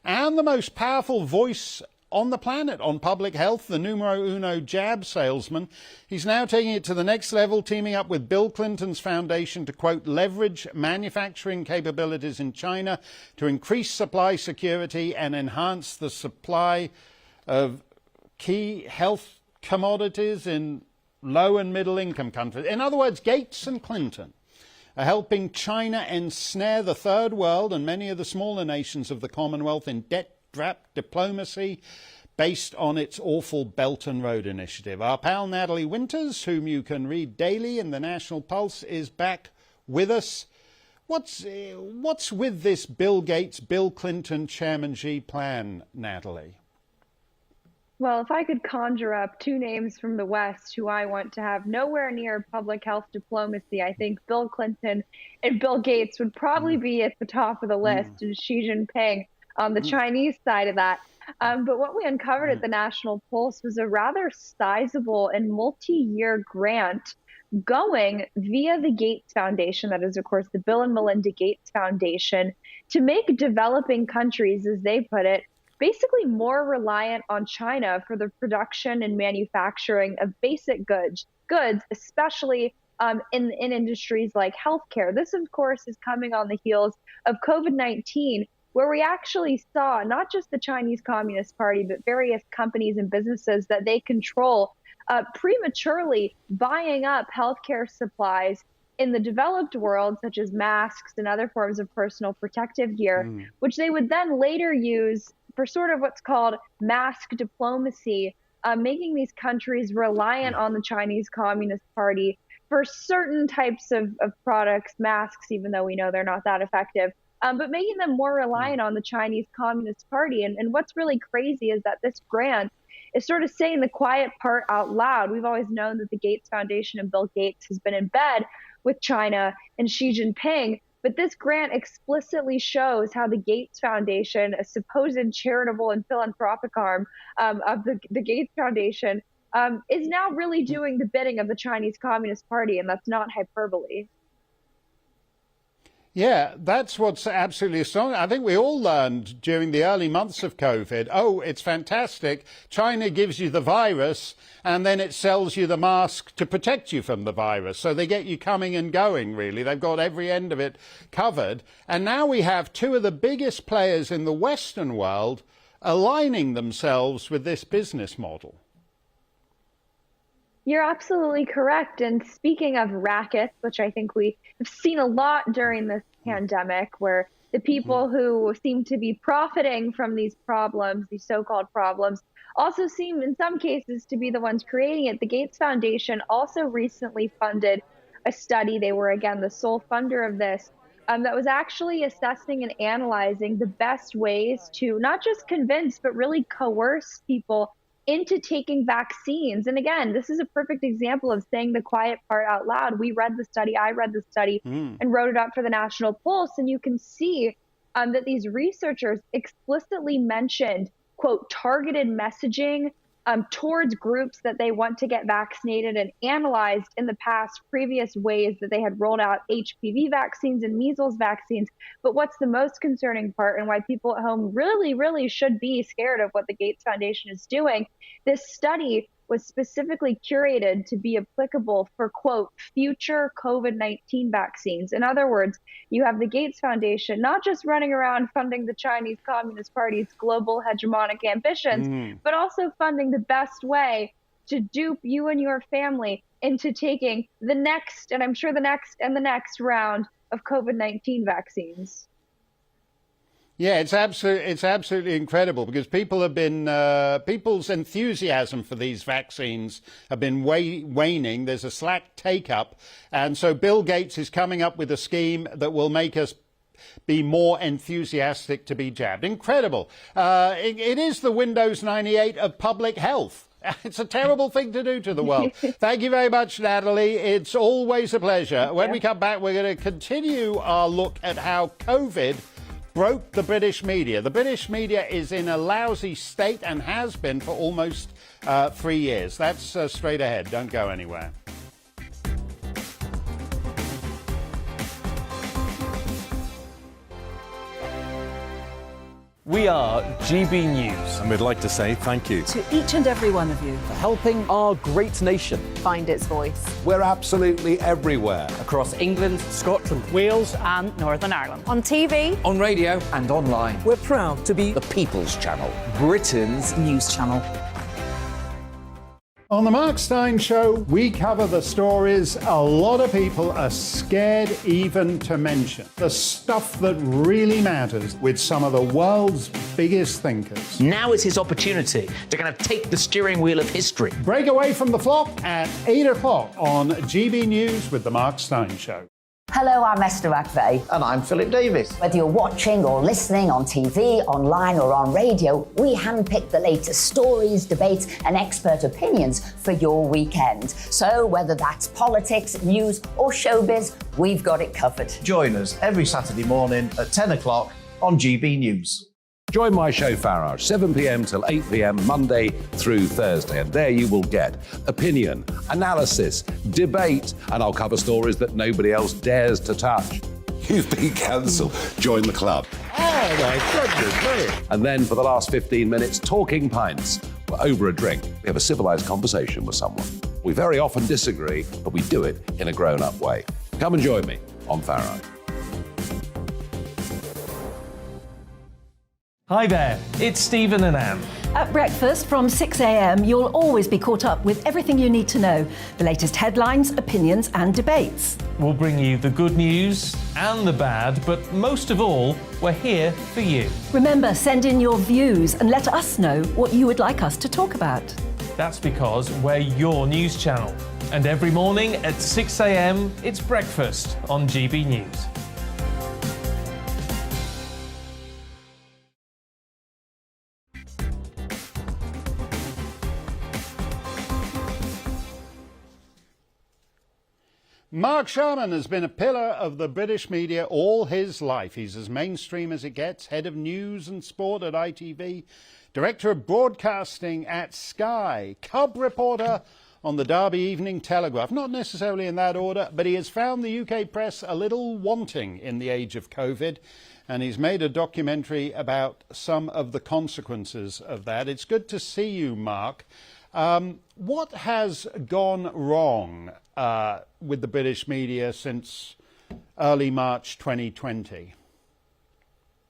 and the most powerful voice on the planet on public health, the numero uno jab salesman. He's now taking it to the next level, teaming up with Bill Clinton's foundation to, quote, leverage manufacturing capabilities in China to increase supply security and enhance the supply of key health commodities in low and middle income countries. In other words, Gates and Clinton are helping China ensnare the third world and many of the smaller nations of the Commonwealth in debt-trapped diplomacy based on its awful Belt and Road Initiative. Our pal Natalie Winters, whom you can read daily in the National Pulse, is back with us. What's with this Bill Gates, Bill Clinton, Chairman Xi plan, Natalie? Well, if I could conjure up two names from the West who I want to have nowhere near public health diplomacy, I think Bill Clinton and Bill Gates would probably be at the top of the list, and Xi Jinping on the Chinese side of that. But what we uncovered at the National Pulse was a rather sizable and multi-year grant going via the Gates Foundation, that is, of course, the Bill and Melinda Gates Foundation, to make developing countries, as they put it, basically more reliant on China for the production and manufacturing of basic goods, especially in industries like healthcare. This, of course, is coming on the heels of COVID-19, where we actually saw not just the Chinese Communist Party, but various companies and businesses that they control prematurely buying up healthcare supplies in the developed world, such as masks and other forms of personal protective gear, which they would then later use for sort of what's called mask diplomacy, making these countries reliant on the Chinese Communist Party for certain types of products, masks, even though we know they're not that effective, but making them more reliant on the Chinese Communist Party. And what's really crazy is that this grant is sort of saying the quiet part out loud. We've always known that the Gates Foundation and Bill Gates has been in bed with China and Xi Jinping, but this grant explicitly shows how the Gates Foundation, a supposed charitable and philanthropic arm of the Gates Foundation, is now really doing the bidding of the Chinese Communist Party, and that's not hyperbole. Yeah, that's what's absolutely astonishing. I think we all learned during the early months of COVID, oh, it's fantastic. China gives you the virus and then it sells you the mask to protect you from the virus. So they get you coming and going, really. They've got every end of it covered. And now we have two of the biggest players in the Western world aligning themselves with this business model. You're absolutely correct. And speaking of rackets, which I think we have seen a lot during this pandemic, where the people who seem to be profiting from these problems, these so-called problems, also seem in some cases to be the ones creating it. The Gates Foundation also recently funded a study. They were, again, the sole funder of this, that was actually assessing and analyzing the best ways to not just convince, but really coerce people into taking vaccines. And again, this is a perfect example of saying the quiet part out loud. We read the study, I read the study, and wrote it up for the National Pulse. And you can see that these researchers explicitly mentioned, quote, targeted messaging towards groups that they want to get vaccinated, and analyzed in the past previous ways that they had rolled out HPV vaccines and measles vaccines. But what's the most concerning part, and why people at home really, really should be scared of what the Gates Foundation is doing, this study was specifically curated to be applicable for, quote, future COVID-19 vaccines. In other words, you have the Gates Foundation not just running around funding the Chinese Communist Party's global hegemonic ambitions, but also funding the best way to dupe you and your family into taking the next, and I'm sure the next and the next round of COVID-19 vaccines. Yeah, it's absolutely incredible, because people have been people's enthusiasm for these vaccines have been waning. There's a slack take-up, and so Bill Gates is coming up with a scheme that will make us be more enthusiastic to be jabbed. Incredible. It is the Windows 98 of public health. It's a terrible thing to do to the world. Thank you very much, Natalie. It's always a pleasure. When we come back, we're going to continue our look at how COVID broke the British media. The British media is in a lousy state and has been for almost 3 years. That's straight ahead. Don't go anywhere. We are GB News. And we'd like to say thank you To each and every one of you. for helping our great nation. Find its voice. We're absolutely everywhere. Across England, Scotland, Wales and Northern Ireland. On TV, On radio and online. we're proud to be The People's Channel. Britain's news channel. On the Mark Steyn Show, we cover the stories a lot of people are scared even to mention. The stuff that really matters, with some of the world's biggest thinkers. Now is his opportunity to kind of take the steering wheel of history. Break away from the flock at 8 o'clock on GB News with the Mark Steyn Show. Hello, I'm Esther McVeigh. And I'm Philip Davis. Whether you're watching or listening on TV, online or on radio, we handpick the latest stories, debates and expert opinions for your weekend. So whether that's politics, news or showbiz, we've got it covered. Join us every Saturday morning at 10 o'clock on GB News. Join my show Farage, 7 p.m. till 8 p.m. Monday through Thursday, and there you will get opinion, analysis, debate, and I'll cover stories that nobody else dares to touch. You've been cancelled. Join the club. Oh my goodness me. And then for the last 15 minutes, talking pints. We're over a drink. We have a civilised conversation with someone. We very often disagree, but we do it in a grown-up way. Come and join me on Farage. Hi there, it's Stephen and Anne. At breakfast from 6 a.m, you'll always be caught up with everything you need to know, the latest headlines, opinions and debates. We'll bring you the good news and the bad, but most of all, we're here for you. Remember, send in your views and let us know what you would like us to talk about. That's because we're your news channel. And every morning at 6 a.m, it's breakfast on GB News. Mark Sherman has been a pillar of the British media all his life. He's as mainstream as it gets, head of news and sport at ITV, director of broadcasting at Sky, cub reporter on the Derby Evening Telegraph. Not necessarily in that order, but he has found the UK press a little wanting in the age of COVID, and he's made a documentary about some of the consequences of that. It's good to see you, Mark. What has gone wrong with the British media since early March 2020?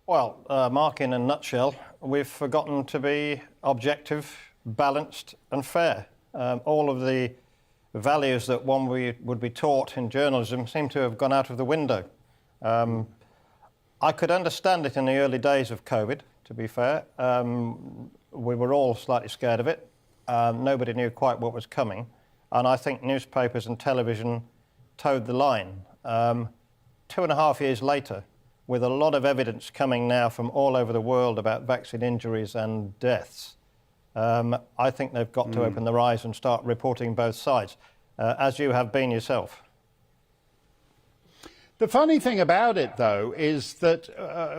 Well, Mark, in a nutshell, we've forgotten to be objective, balanced and fair. All of the values that one would be taught in journalism seem to have gone out of the window. I could understand it in the early days of COVID, to be fair. We were all slightly scared of it. Nobody knew quite what was coming. And I think newspapers and television towed the line. 2.5 years later, with a lot of evidence coming now from all over the world about vaccine injuries and deaths, I think they've got to open their eyes and start reporting both sides, as you have been yourself. The funny thing about it, though, is that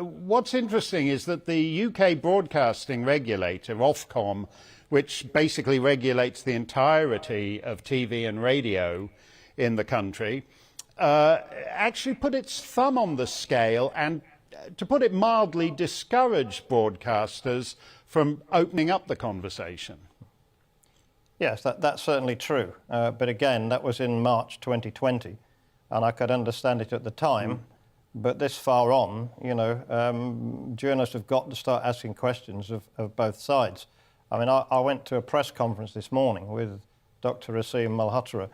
what's interesting is that the UK broadcasting regulator, Ofcom, which basically regulates the entirety of TV and radio in the country, actually put its thumb on the scale and, to put it mildly, discouraged broadcasters from opening up the conversation. Yes, that's certainly true. But again, that was in March 2020, and I could understand it at the time. But this far on, you know, journalists have got to start asking questions of both sides. I mean, I went to a press conference this morning with Dr. Asim Malhotra,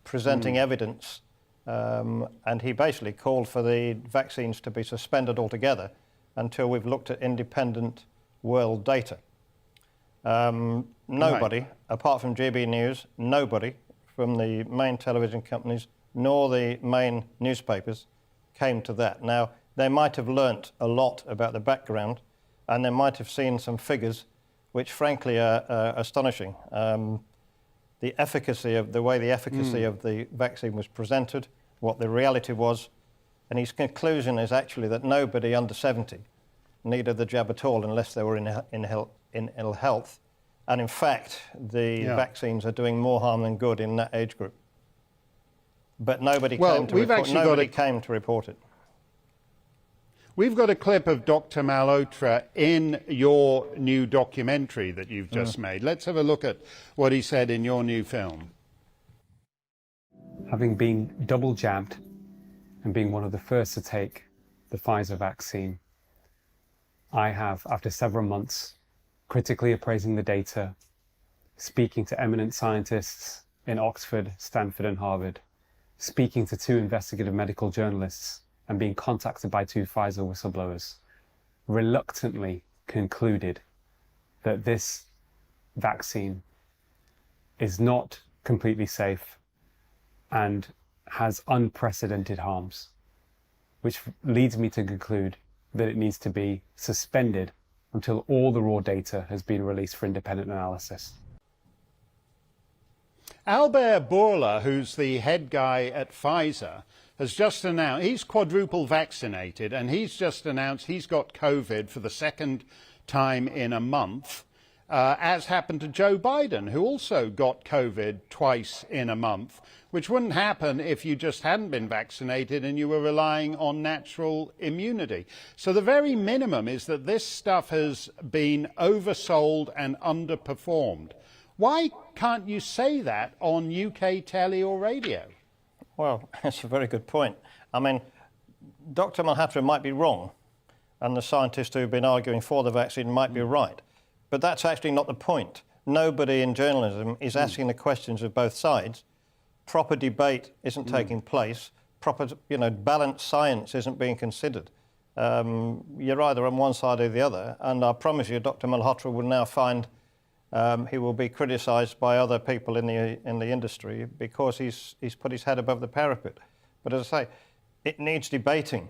presenting evidence, and he basically called for the vaccines to be suspended altogether until we've looked at independent world data. Nobody, apart from GBNews, nobody from the main television companies nor the main newspapers came to that. Now, they might have learnt a lot about the background, and they might have seen some figures which frankly are astonishing. The efficacy of the vaccine was presented, what the reality was, and his conclusion is actually that nobody under 70 needed the jab at all unless they were in ill health. And in fact, the vaccines are doing more harm than good in that age group. But nobody came to report it. We've got a clip of Dr. Malhotra in your new documentary that you've just made. Let's have a look at what he said in your new film. Having been double jabbed and being one of the first to take the Pfizer vaccine, I have, after several months, critically appraising the data, speaking to eminent scientists in Oxford, Stanford and Harvard, speaking to 2 investigative medical journalists, and being contacted by 2 Pfizer whistleblowers, reluctantly concluded that this vaccine is not completely safe and has unprecedented harms, which leads me to conclude that it needs to be suspended until all the raw data has been released for independent analysis. Albert Bourla, who's the head guy at Pfizer, has just announced, he's quadruple vaccinated, and he's just announced he's got COVID for the second time in a month, as happened to Joe Biden, who also got COVID twice in a month, which wouldn't happen if you just hadn't been vaccinated and you were relying on natural immunity. So the very minimum is that this stuff has been oversold and underperformed. Why can't you say that on UK telly or radio? Well, that's a very good point. I mean, Dr. Malhotra might be wrong, and the scientists who've been arguing for the vaccine might be right. But that's actually not the point. Nobody in journalism is asking the questions of both sides. Proper debate isn't taking place. Proper, balanced science isn't being considered. You're either on one side or the other, and I promise you, Dr. Malhotra will now find he will be criticised by other people in the industry because he's put his head above the parapet. But as I say, it needs debating.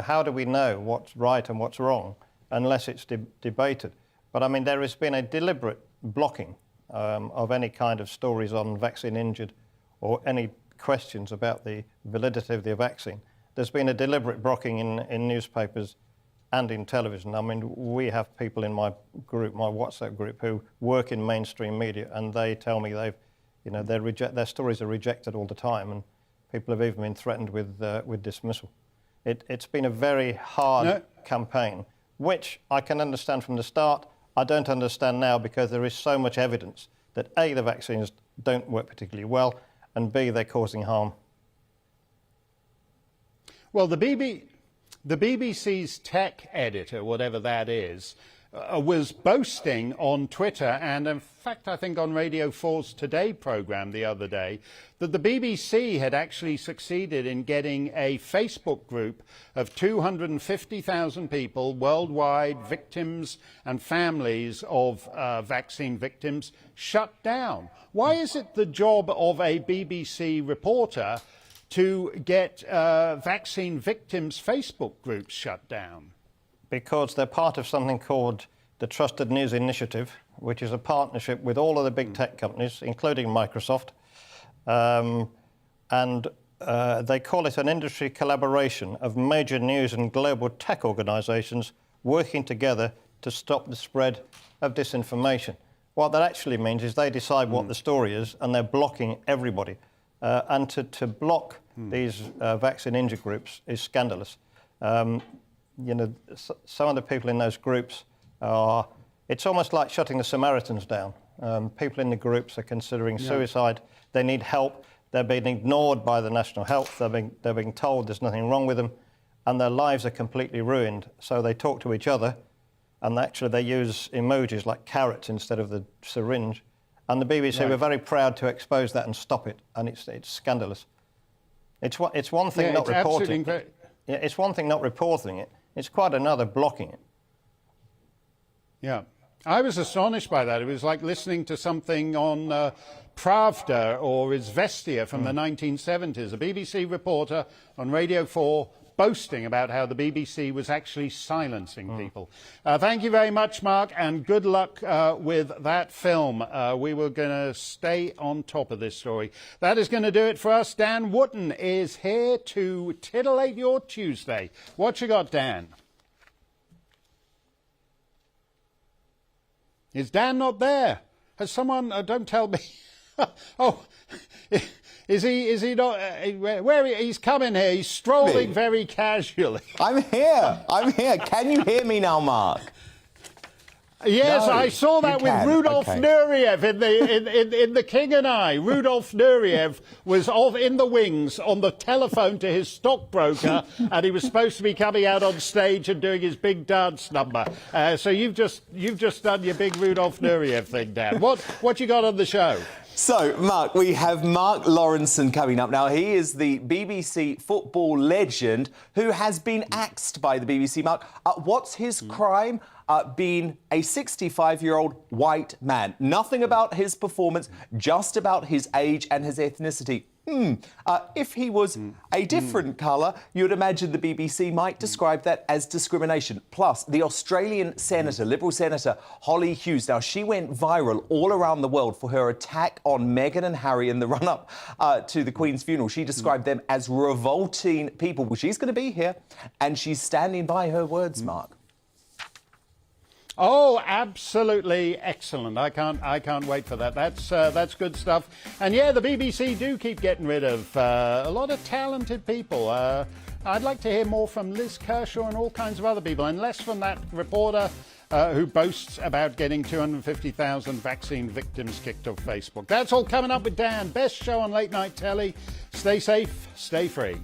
How do we know what's right and what's wrong unless it's debated? But I mean, there has been a deliberate blocking of any kind of stories on vaccine injured or any questions about the validity of the vaccine. There's been a deliberate blocking in newspapers and in television. I mean, we have people in my group, my WhatsApp group, who work in mainstream media, and they tell me their stories are rejected all the time, and people have even been threatened with dismissal. It's been a very hard campaign, which I can understand from the start. I don't understand now because there is so much evidence that A, the vaccines don't work particularly well, and B, they're causing harm. Well, the BBC's tech editor, whatever that is, was boasting on Twitter and, in fact, I think on Radio 4's Today programme the other day, that the BBC had actually succeeded in getting a Facebook group of 250,000 people worldwide, victims and families of vaccine victims, shut down. Why is it the job of a BBC reporter to get vaccine victims' Facebook groups shut down? Because they're part of something called the Trusted News Initiative, which is a partnership with all of the big tech companies, including Microsoft. They call it an industry collaboration of major news and global tech organisations working together to stop the spread of disinformation. What that actually means is they decide what the story is, and they're blocking everybody. And to block these vaccine injury groups is scandalous. Some of the people in those groups it's almost like shutting the Samaritans down. People in the groups are considering suicide. They need help. They're being ignored by the National Health. They're being told there's nothing wrong with them, and their lives are completely ruined. So they talk to each other, and actually they use emojis like carrots instead of the syringe. And the BBC were very proud to expose that and stop it, and it's scandalous. It's one thing not reporting. It's one thing not reporting it. It's quite another blocking it. Yeah. I was astonished by that. It was like listening to something on Pravda or Izvestia from the 1970s. A BBC reporter on Radio 4 boasting about how the BBC was actually silencing people. Thank you very much, Mark, and good luck with that film. We were going to stay on top of this story. That is going to do it for us. Dan Wootton is here to titillate your Tuesday. What you got, Dan? Is Dan not there? Has someone... don't tell me. Oh, is he not... he's coming here. He's strolling very casually. I'm here. Can you hear me now, Mark? Yes, No, I saw that with Rudolf Nureyev in The King and I. Rudolf Nureyev was in the wings on the telephone to his stockbroker, and he was supposed to be coming out on stage and doing his big dance number. So you've just done your big Rudolf Nureyev thing, Dan. What you got on the show? So, Mark, we have Mark Lawrenson coming up now. He is the BBC football legend who has been axed by the BBC. Mark, what's his crime? Being a 65-year-old white man. Nothing about his performance, just about his age and his ethnicity. If he was a different colour, you'd imagine the BBC might describe that as discrimination. Plus, the Australian senator, Liberal Senator Holly Hughes, now she went viral all around the world for her attack on Meghan and Harry in the run-up to the Queen's funeral. She described them as revolting people. Well, she's going to be here, and she's standing by her words, Mark. Oh, absolutely excellent. I can't wait for that. That's good stuff. And yeah, the BBC do keep getting rid of a lot of talented people. I'd like to hear more from Liz Kershaw and all kinds of other people, and less from that reporter who boasts about getting 250,000 vaccine victims kicked off Facebook. That's all coming up with Dan. Best show on late night telly. Stay safe, stay free.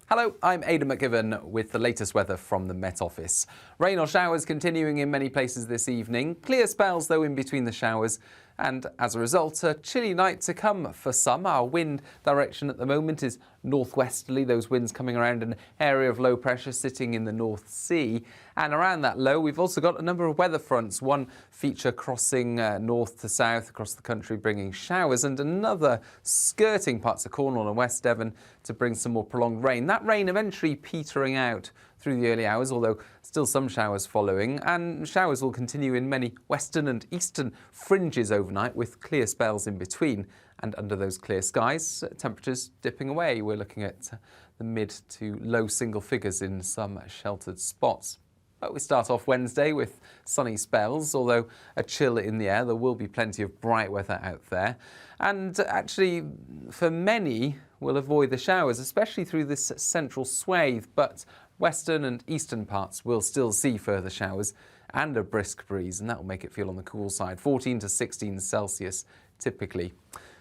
Hello, I'm Aidan McGibbon with the latest weather from the Met Office. Rain or showers continuing in many places this evening. Clear spells, though, in between the showers. And as a result, a chilly night to come for some. Our wind direction at the moment is northwesterly, those winds coming around an area of low pressure sitting in the North Sea. And around that low, we've also got a number of weather fronts. One feature crossing north to south across the country, bringing showers, and another skirting parts of Cornwall and West Devon to bring some more prolonged rain. That rain eventually petering out through the early hours, although still some showers following, and showers will continue in many western and eastern fringes overnight with clear spells in between. And under those clear skies, temperatures dipping away. We're looking at the mid to low single figures in some sheltered spots. But we start off Wednesday with sunny spells, although a chill in the air. There will be plenty of bright weather out there. And actually, for many, we'll avoid the showers, especially through this central swathe. But western and eastern parts will still see further showers and a brisk breeze, and that will make it feel on the cool side, 14 to 16 Celsius typically.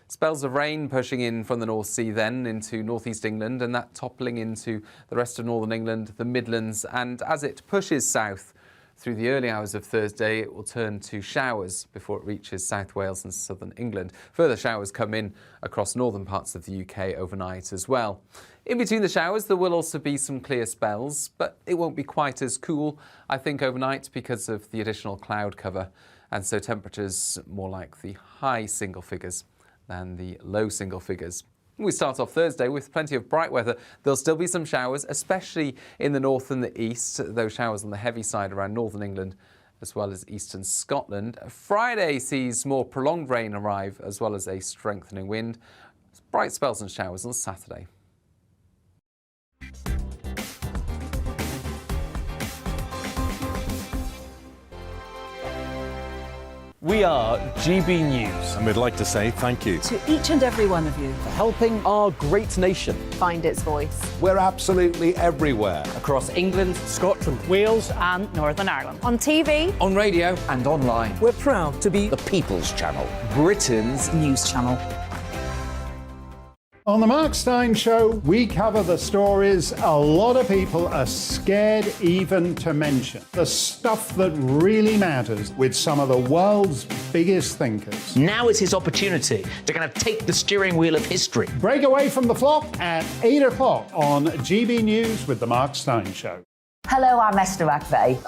Spells of rain pushing in from the North Sea then into northeast England, and that toppling into the rest of northern England, the Midlands, and as it pushes south through the early hours of Thursday, it will turn to showers before it reaches South Wales and southern England. Further showers come in across northern parts of the UK overnight as well. In between the showers, there will also be some clear spells, but it won't be quite as cool, I think, overnight because of the additional cloud cover, and so temperatures more like the high single figures than the low single figures. We start off Thursday with plenty of bright weather. There'll still be some showers, especially in the north and the east, those showers on the heavy side around northern England as well as eastern Scotland. Friday sees more prolonged rain arrive as well as a strengthening wind. Bright spells and showers on Saturday. We are GB News. And we'd like to say thank you To each and every one of you. for helping our great nation. Find its voice. We're absolutely everywhere. Across England, Scotland, Wales and Northern Ireland. On TV, on radio, and online. We're proud to be The People's Channel. Britain's news channel. On the Mark Steyn Show, we cover the stories a lot of people are scared even to mention. The stuff that really matters with some of the world's biggest thinkers. Now is his opportunity to kind of take the steering wheel of history. Break away from the flock at 8 o'clock on GB News with the Mark Steyn Show. Hello, I'm Esther McVeigh.